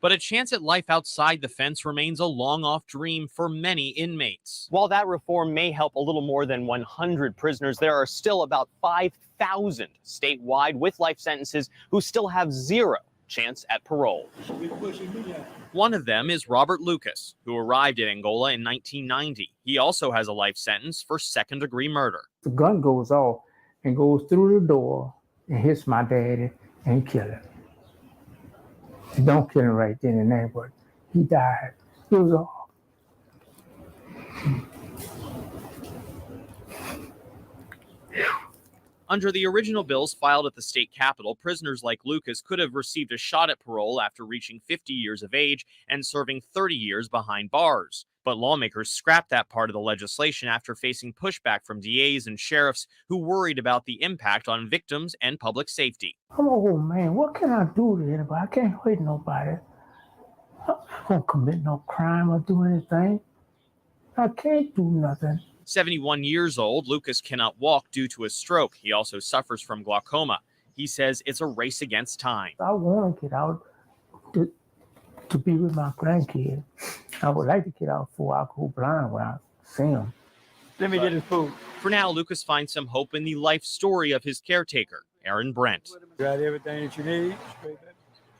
But a chance at life outside the fence remains a long-off dream for many inmates. While that reform may help a little more than 100 prisoners, there are still about 5,000 statewide with life sentences who still have zero chance at parole. One of them is Robert Lucas, who arrived in Angola in 1990. He also has a life sentence for second-degree murder. The gun goes off and goes through the door and hits my daddy and kill him. He don't kill him right then and there, but he died. It was all. Under the original bills filed at the state capitol, prisoners like Lucas could have received a shot at parole after reaching 50 years of age and serving 30 years behind bars. But lawmakers scrapped that part of the legislation after facing pushback from DAs and sheriffs who worried about the impact on victims and public safety. I'm an old man. What can I do to anybody? I can't hurt nobody. I don't commit no crime or do anything. I can't do nothing. 71 years old, Lucas cannot walk due to a stroke. He also suffers from glaucoma. He says it's a race against time. I want to get out to be with my grandkids. I would like to get out before I go blind when I see them. Let me get his food. For now, Lucas finds some hope in the life story of his caretaker, Brent. Got everything that you need.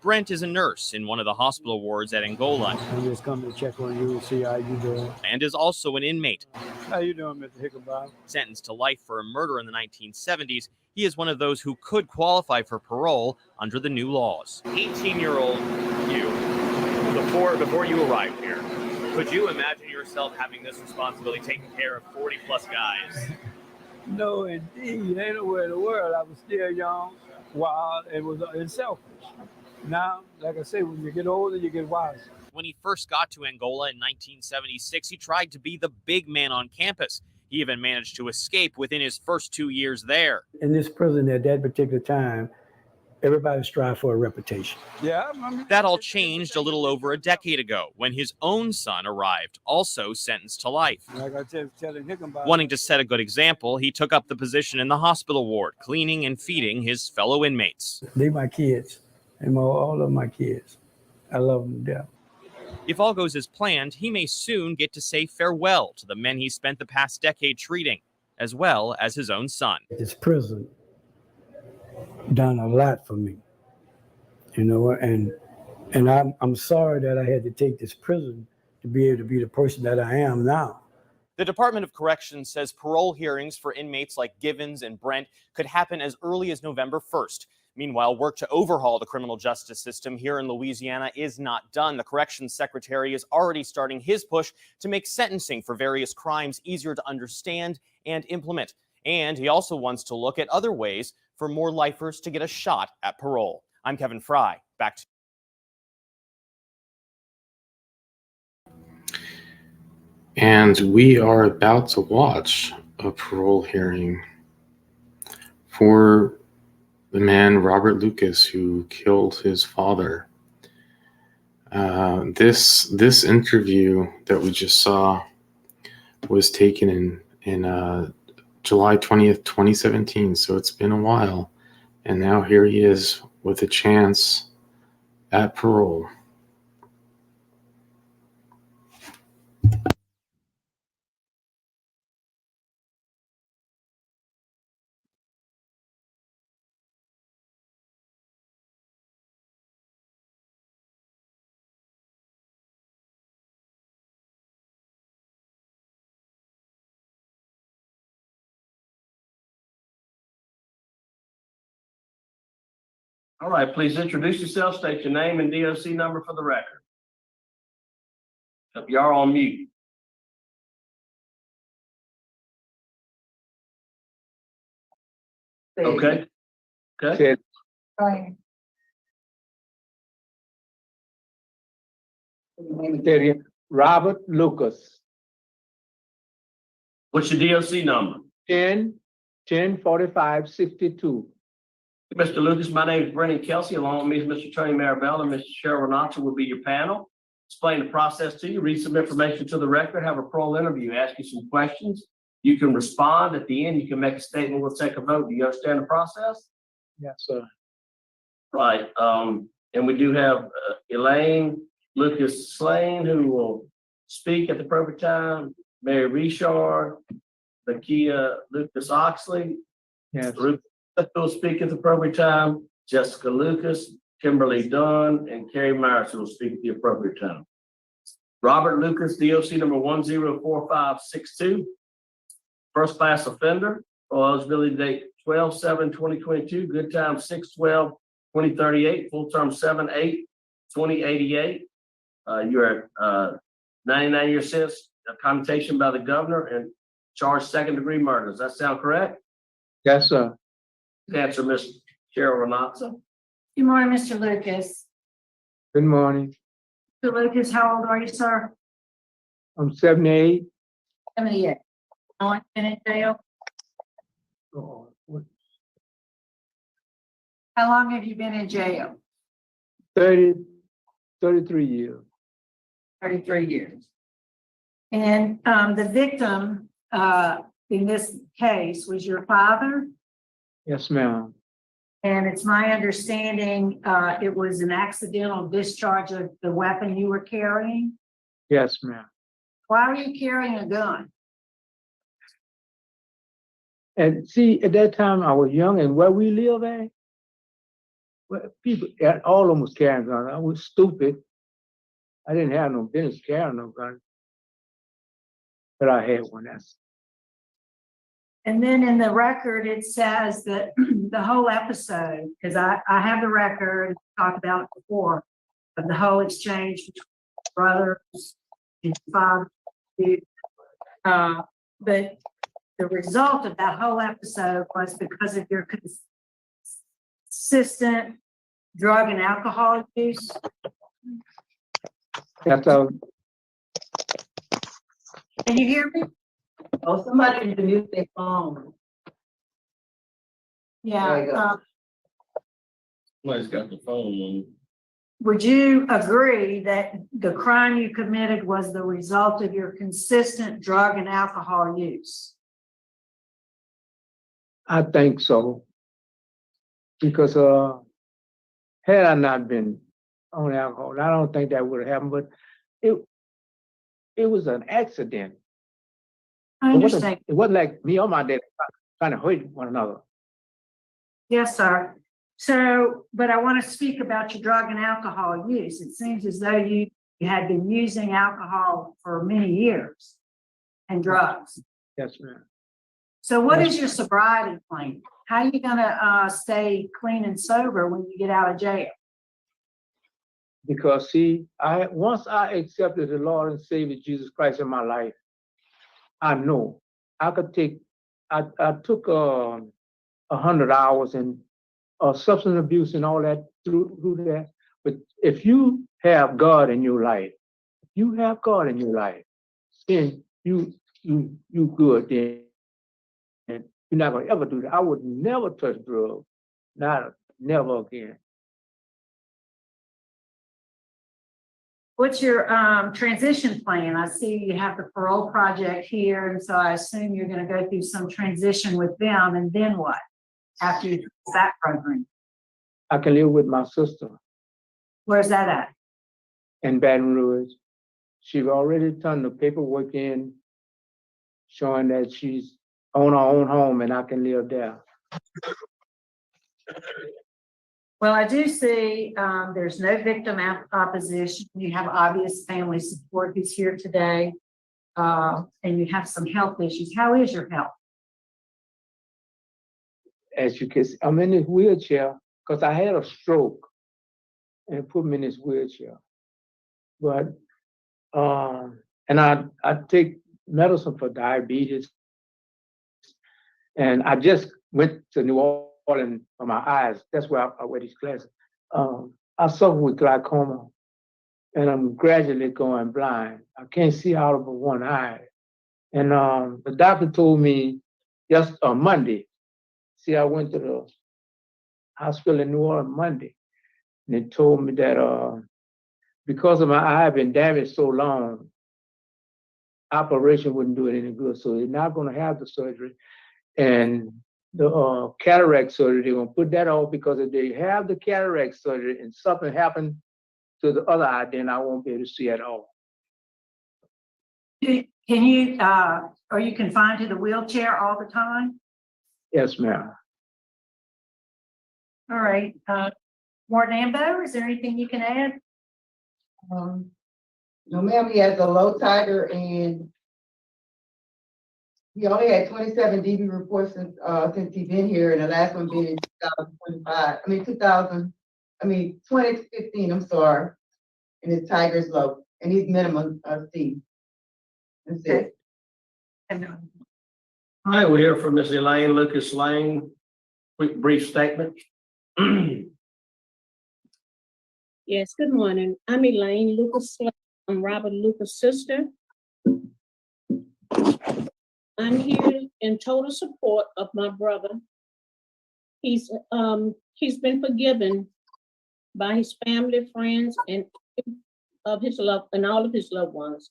Brent is a nurse in one of the hospital wards at Angola. I'm just coming to check on you and see how you doing. And is also an inmate. How you doing, Mr. Hickenbottom? Sentenced to life for a murder in the 1970s, he is one of those who could qualify for parole under the new laws. 18-year-old you, before you arrived here, could you imagine yourself having this responsibility, taking care of 40-plus guys? No, indeed. Ain't nowhere in the world. I was still young, wild, and selfish. Now, like I say, when you get older, you get wiser. When he first got to Angola in 1976, he tried to be the big man on campus. He even managed to escape within his first 2 years there. In this prison at that particular time, everybody strived for a reputation. Yeah, that all changed a little over a decade ago when his own son arrived, also sentenced to life. Like I telling Hickenbottom. Wanting to set a good example, he took up the position in the hospital ward, cleaning and feeding his fellow inmates. They my kids. And all of my kids. I love them to death. If all goes as planned, he may soon get to say farewell to the men he spent the past decade treating, as well as his own son. This prison done a lot for me, you know, and I'm sorry that I had to take this prison to be able to be the person that I am now. The Department of Corrections says parole hearings for inmates like Givens and Brent could happen as early as November 1st. Meanwhile, work to overhaul the criminal justice system here in Louisiana is not done. The Corrections Secretary is already starting his push to make sentencing for various crimes easier to understand and implement. And he also wants to look at other ways for more lifers to get a shot at parole. I'm Kevin Fry. Back to And we are about to watch a parole hearing for the man Robert Lucas, who killed his father. This interview that we just saw was taken in July 20th, 2017. So it's been a while, and now here he is with a chance at parole. All right, please introduce yourself, state your name and DOC number for the record. You're on mute. Okay. Okay. Right. Robert Lucas. What's your DOC number? 10-45-62. Mr. Lucas, my name is Brent Kelsey. Along with me is Mr. Tony Marabella and Mr. Cheryl Renata will be your panel. Explain the process to you, read some information to the record, have a parole interview, ask you some questions. You can respond at the end. You can make a statement. We'll take a vote. Do you understand the process? Yes, sir. Right. And we do have Elaine Lucas Slane, who will speak at the appropriate time, Mary Richard, Lakia Lucas Oxley, Yes. Ruth will speak at the appropriate time, Jessica Lucas, Kimberly Dunn, and Carrie Myers will speak at the appropriate time. Robert Lucas, DOC number 104562, first class offender, eligibility date 12/7/2022, good time 6/12/2038, full term 7/8/2088. You're 99-year sentence, commutation by the governor, and charged second-degree murder. Does that sound correct? Yes, sir. Answer, Ms. Cheryl Renata. Good morning, Mr. Lucas. Good morning. Mr. Lucas, how old are you, sir? I'm 78. 78. How long been in jail? How long have you been in jail? 33 years. 33 years. And the victim in this case was your father? Yes, ma'am. And it's my understanding it was an accidental discharge of the weapon you were carrying? Yes, ma'am. Why are you carrying a gun? And see, at that time I was young, and where we live at, people, all of them was carrying guns. I was stupid. I didn't have no business carrying no gun, but I had one. And then in the record, it says that the whole episode, because I have the record, talked about it before, of the whole exchange between brothers and father. But the result of that whole episode was because of your consistent drug and alcohol use. That's all. Can you hear me? Oh, somebody need to mute their phone. There you Yeah. go. Somebody's got the phone on. Would you agree that the crime you committed was the result of your consistent drug and alcohol use? I think so. Because had I not been on alcohol, I don't think that would have happened, but it was an accident. I understand. It wasn't like me or my dad trying to hurt one another. Yes, sir. So, but I want to speak about your drug and alcohol use. It seems as though you had been using alcohol for many years and drugs. Yes, ma'am. So what is your sobriety plan? How are you gonna stay clean and sober when you get out of jail? Because see, once I accepted the Lord and Savior Jesus Christ in my life, I know I could take. I took 100 hours and substance abuse and all that through that. But if you have God in your life, then you good then. And you're not gonna ever do that. I would never touch drugs. Never again. What's your transition plan? I see you have the parole project here, and so I assume you're gonna go through some transition with them, and then what? After you do that program? I can live with my sister Where's that at? in Baton Rouge. She's already turned the paperwork in showing that she's on her own home and I can live there. Well, I do see there's no victim opposition. You have obvious family support who's here today, and you have some health issues. How is your health? As you can see, I'm in this wheelchair because I had a stroke and put me in this wheelchair. But and I take medicine for diabetes. And I just went to New Orleans for my eyes. That's where I wear these glasses. I suffer with glaucoma, and I'm gradually going blind. I can't see out of one eye. And the doctor told me just on Monday. See, I went to the hospital in New Orleans Monday, and they told me that because of my eye been damaged so long, operation wouldn't do it any good. So they're not going to have the surgery. And the cataract surgery. They're gonna put that off because if they have the cataract surgery and something happened to the other eye, then I won't be able to see at all. Can you, are you confined to the wheelchair all the time? Yes, ma'am. All right, Warden Ambo, is there anything you can add? No, ma'am, he has a low titer and he only had 27 DB reports since he's been here, and the last one being in 2015, I'm sorry. And his titer's low, and he's minimum C. That's it. All right, we'll hear from Ms. Elaine Lucas Lane. Quick, brief statement. Yes, good morning. I'm Elaine Lucas. I'm Robert Lucas' sister. I'm here in total support of my brother. He's been forgiven by his family, friends, and of his love and all of his loved ones.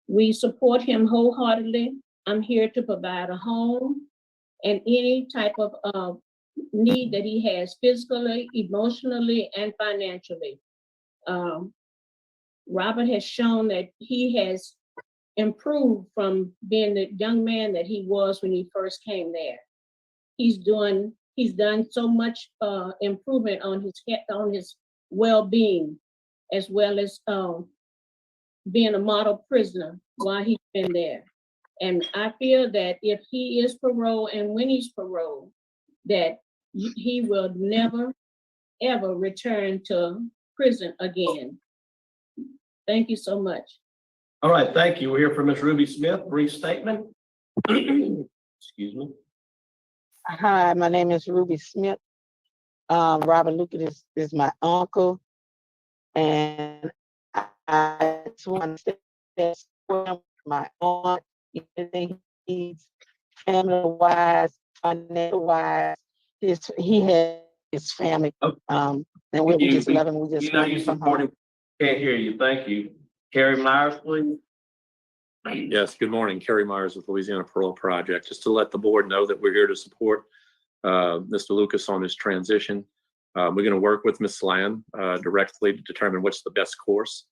We support him wholeheartedly. I'm here to provide a home and any type of need that he has physically, emotionally, and financially. Robert has shown that he has improved from being the young man that he was when he first came there. He's done so much improvement on his well-being, as well as being a model prisoner while he's been there. And I feel that if he is paroled and when he's paroled, that he will never, ever return to prison again. Thank you so much. All right, thank you. We'll hear from Ms. Ruby Smith, brief statement. Excuse me. Hi, my name is Ruby Smith. Robert Lucas is my uncle, and I just want to say my aunt, anything he needs, family-wise, financial-wise, he has his family, and we just love him. We just want You him from support home. him. Can't hear you. Thank you. Carrie Myers, please. Yes, good morning. Kerry Myers with Louisiana Parole Project. Just to let the board know that we're here to support Mr. Lucas on his transition. We're going to work with Ms. Land directly to determine what's the best course.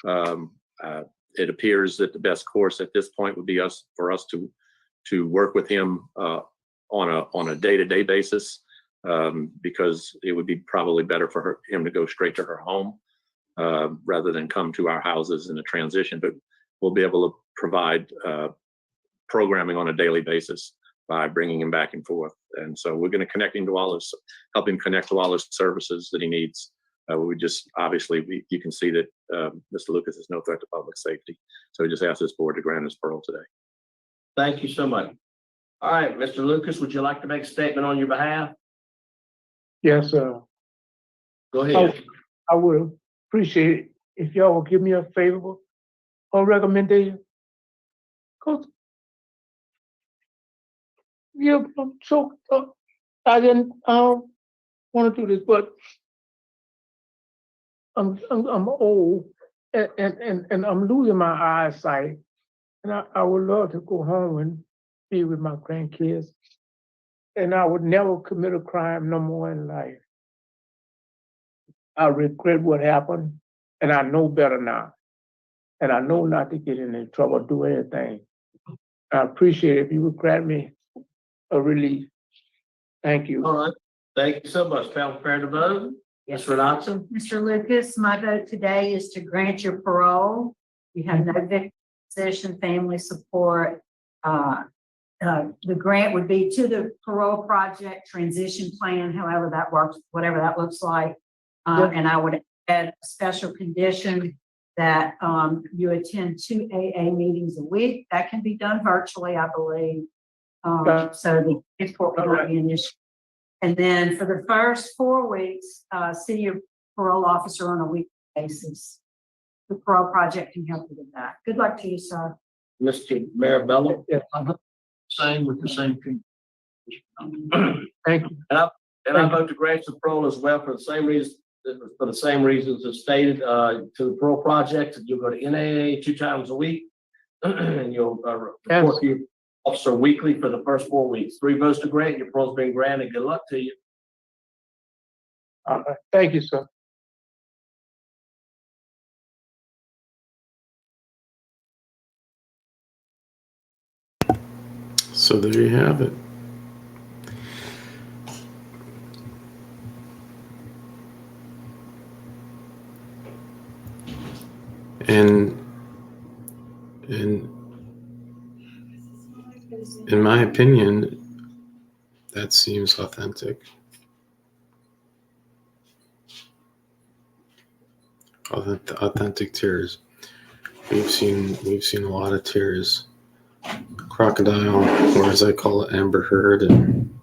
It appears that the best course at this point would be for us to work with him on a day-to-day basis, because it would be probably better for him to go straight to her home rather than come to our houses in a transition. But we'll be able to provide programming on a daily basis by bringing him back and forth. And so we're going to connect him to help him connect to all those services that he needs. We just, obviously, you can see that Mr. Lucas is no threat to public safety. So we just asked this board to grant his parole today. Thank you so much. All right, Mr. Lucas, would you like to make a statement on your behalf? Yes, sir. Go ahead. I would appreciate it if y'all will give me a favorable recommendation. Cause yeah, I'm so I don't want to do this, but I'm old and I'm losing my eyesight, and I would love to go home and be with my grandkids, and I would never commit a crime no more in life. I regret what happened, and I know better now. And I know not to get in any trouble, do anything. I appreciate it if you would grant me a relief. Thank you. All right. Thank you so much. Council prepared to vote? Ms. Renata? Mr. Lucas, my vote today is to grant your parole. You have no victim position, family support. The grant would be to the parole project transition plan, however that works, whatever that looks like. And I would add a special condition that you attend 2 AA meetings a week. That can be done virtually, I believe. So the transport would not be an issue. And then for the first 4 weeks, see your parole officer on a weekly basis. The parole project can help you with that. Good luck to you, sir. Mr. Marabella? Yeah. Same with the same thing. Thank you. And I vote to grant the parole as well for the same reasons. For the same reasons as stated to the parole project. You'll go to NAA 2 times a week, and you'll report to your Officer weekly for the first 4 weeks. 3 votes to grant. Your parole's been granted. Good luck to you. All right, thank you, sir. So there you have it. And in my opinion, that seems authentic. Authentic tears. We've seen a lot of tears. Crocodile, or as I call it, Amber Heard, and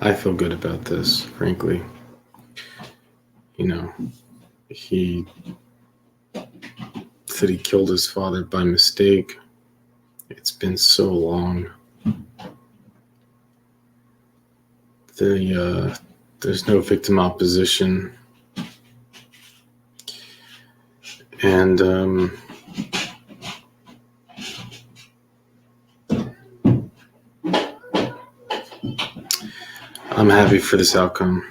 I feel good about this, frankly. You know, he said he killed his father by mistake. It's been so long. There's no victim opposition. And I'm happy for this outcome.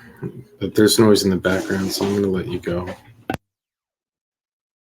But there's noise in the background, so I'm going to let you go.